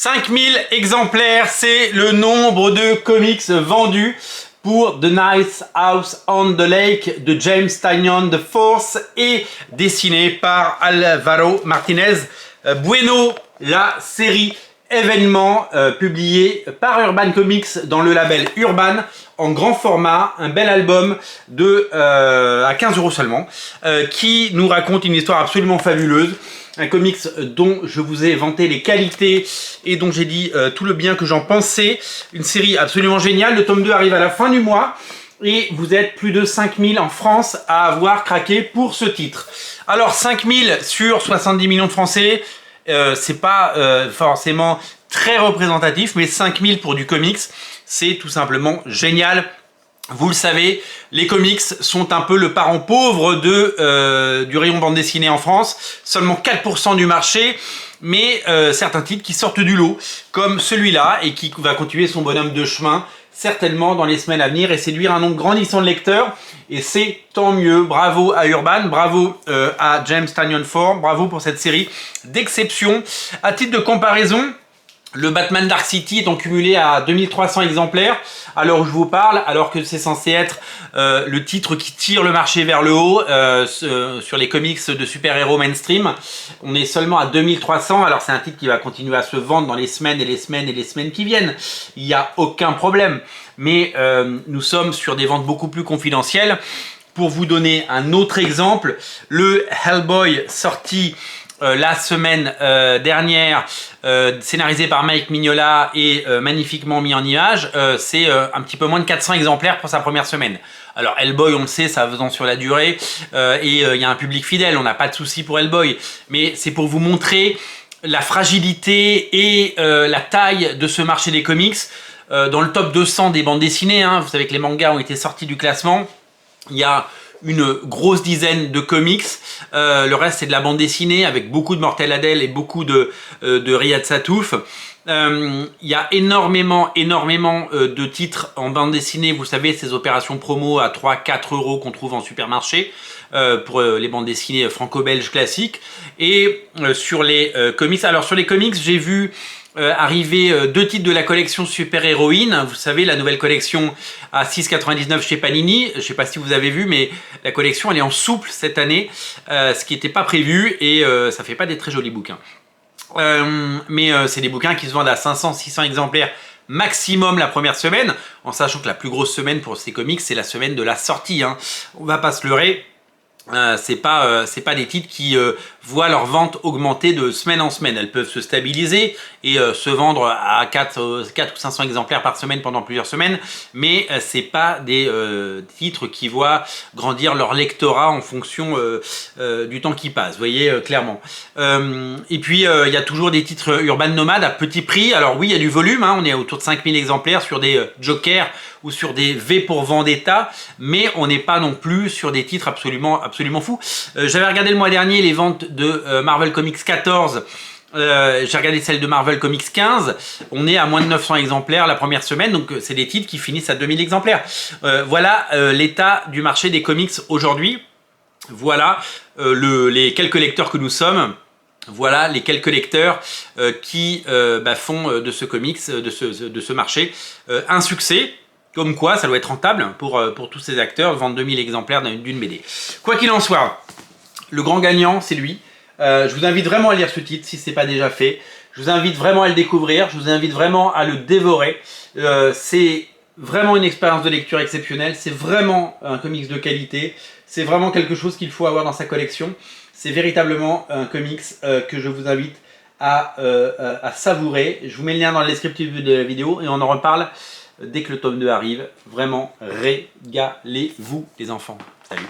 5000 exemplaires, c'est le nombre de comics vendus pour The Nice House on the Lake de James Tynion IV et dessiné par Alvaro Martinez Bueno, la série événement publiée par Urban Comics dans le label Urban en grand format, un bel album de à 15 € seulement, qui nous raconte une histoire absolument fabuleuse. Un comics dont je vous ai vanté les qualités et dont j'ai dit tout le bien que j'en pensais. Une série absolument géniale. Le tome 2 arrive à la fin du mois et vous êtes plus de 5000 en France à avoir craqué pour ce titre. Alors 5000 sur 70 millions de Français, c'est pas forcément très représentatif, mais 5000 pour du comics, c'est tout simplement génial. Vous le savez, les comics sont un peu le parent pauvre du rayon bande dessinée en France. Seulement 4% du marché, mais certains titres qui sortent du lot, comme celui-là, et qui va continuer son bonhomme de chemin, certainement dans les semaines à venir, et séduire un nombre grandissant de lecteurs. Et c'est tant mieux. Bravo à Urban, bravo à James Tynion IV, bravo pour cette série d'exception. À titre de comparaison, le Batman Dark City est en cumulé à 2300 exemplaires à l'heure où je vous parle, alors que c'est censé être le titre qui tire le marché vers le haut sur les comics de super-héros mainstream. On est seulement à 2300, alors c'est un titre qui va continuer à se vendre dans les semaines et les semaines et les semaines qui viennent. Il n'y a aucun problème, mais nous sommes sur des ventes beaucoup plus confidentielles. Pour vous donner un autre exemple, le Hellboy sorti la semaine dernière, scénarisé par Mike Mignola et magnifiquement mis en image, c'est un petit peu moins de 400 exemplaires pour sa première semaine. Alors Hellboy, on le sait, ça faisant sur la durée, et il y a un public fidèle, on n'a pas de souci pour Hellboy, mais c'est pour vous montrer la fragilité et la taille de ce marché des comics. Dans le top 200 des bandes dessinées, hein, vous savez que les mangas ont été sortis du classement, il y a une grosse dizaine de comics, le reste c'est de la bande dessinée avec beaucoup de Mortel Adèle et beaucoup de Riyad Sattouf. Il y a énormément de titres en bande dessinée, vous savez, ces opérations promo à 3-4 € qu'on trouve en supermarché pour les bandes dessinées franco-belges classiques. Et sur les comics, alors sur les comics j'ai vu arriver deux titres de la collection Super Héroïne, vous savez, la nouvelle collection à 6,99 chez Panini. Je ne sais pas si vous avez vu, mais la collection elle est en souple cette année, ce qui n'était pas prévu, et ça fait pas des très jolis bouquins. Mais c'est des bouquins qui se vendent à 500-600 exemplaires maximum la première semaine, en sachant que la plus grosse semaine pour ces comics c'est la semaine de la sortie, hein. On va pas se leurrer. C'est pas des titres qui voient leur vente augmenter de semaine en semaine. Elles peuvent se stabiliser et se vendre à 4 ou 500 exemplaires par semaine pendant plusieurs semaines, mais c'est pas des titres qui voient grandir leur lectorat en fonction du temps qui passe, vous voyez, clairement. Et puis il y a toujours des titres urban nomades à petit prix. Alors oui, il y a du volume, hein, on est autour de 5000 exemplaires sur des Jokers ou sur des V pour Vendetta, mais on n'est pas non plus sur des titres absolument fous. J'avais regardé le mois dernier les ventes de Marvel Comics 14, j'ai regardé celle de Marvel Comics 15, on est à moins de 900 exemplaires la première semaine, donc c'est des titres qui finissent à 2000 exemplaires. Voilà l'état du marché des comics aujourd'hui, voilà les quelques lecteurs que nous sommes. Voilà les quelques lecteurs qui font de ce comics, de ce marché, un succès. Comme quoi, ça doit être rentable pour tous ces acteurs de vendre 2000 exemplaires d'une BD. Quoi qu'il en soit, le grand gagnant, c'est lui. Je vous invite vraiment à lire ce titre si ce n'est pas déjà fait. Je vous invite vraiment à le découvrir. Je vous invite vraiment à le dévorer. C'est vraiment une expérience de lecture exceptionnelle. C'est vraiment un comics de qualité. C'est vraiment quelque chose qu'il faut avoir dans sa collection. C'est véritablement un comics que je vous invite à savourer. Je vous mets le lien dans le descriptif de la vidéo et on en reparle dès que le tome 2 arrive. Vraiment, régalez-vous les enfants. Salut.